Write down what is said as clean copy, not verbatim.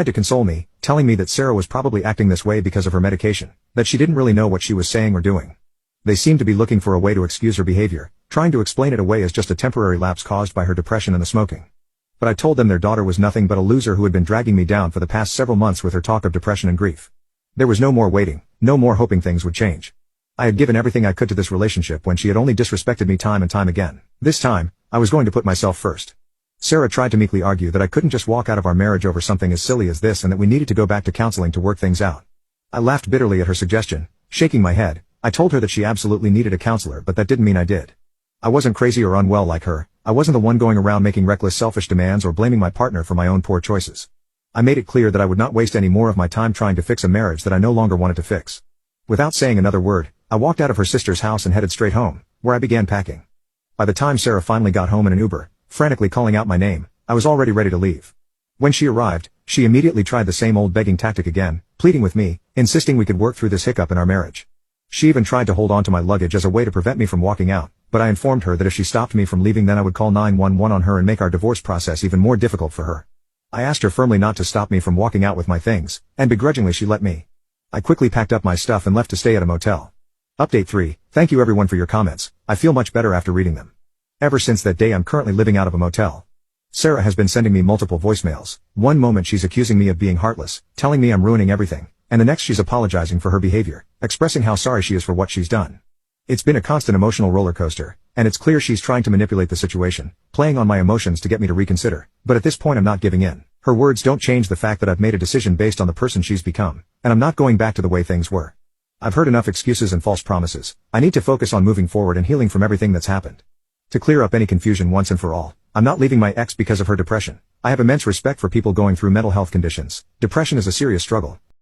to console me, telling me that Sarah was probably acting this way because of her medication, that she didn't really know what she was saying or doing. They seemed to be looking for a way to excuse her behavior, trying to explain it away as just a temporary lapse caused by her depression and the smoking. But I told them their daughter was nothing but a loser who had been dragging me down for the past several months with her talk of depression and grief. There was no more waiting, no more hoping things would change. I had given everything I could to this relationship when she had only disrespected me time and time again. This time, I was going to put myself first. Sarah tried to meekly argue that I couldn't just walk out of our marriage over something as silly as this and that we needed to go back to counseling to work things out. I laughed bitterly at her suggestion, shaking my head. I told her that she absolutely needed a counselor, but that didn't mean I did. I wasn't crazy or unwell like her. I wasn't the one going around making reckless selfish demands or blaming my partner for my own poor choices. I made it clear that I would not waste any more of my time trying to fix a marriage that I no longer wanted to fix. Without saying another word, I walked out of her sister's house and headed straight home, where I began packing. By the time Sarah finally got home in an Uber, frantically calling out my name, I was already ready to leave. When she arrived, she immediately tried the same old begging tactic again, pleading with me, insisting we could work through this hiccup in our marriage. She even tried to hold on to my luggage as a way to prevent me from walking out, but I informed her that if she stopped me from leaving then I would call 911 on her and make our divorce process even more difficult for her. I asked her firmly not to stop me from walking out with my things, and begrudgingly she let me. I quickly packed up my stuff and left to stay at a motel. Update 3, thank you everyone for your comments, I feel much better after reading them. Ever since that day I'm currently living out of a motel. Sarah has been sending me multiple voicemails. One moment she's accusing me of being heartless, telling me I'm ruining everything, and the next she's apologizing for her behavior, expressing how sorry she is for what she's done. It's been a constant emotional roller coaster, and it's clear she's trying to manipulate the situation, playing on my emotions to get me to reconsider, but at this point I'm not giving in. Her words don't change the fact that I've made a decision based on the person she's become, and I'm not going back to the way things were. I've heard enough excuses and false promises. I need to focus on moving forward and healing from everything that's happened. To clear up any confusion once and for all, I'm not leaving my ex because of her depression. I have immense respect for people going through mental health conditions. Depression is a serious struggle,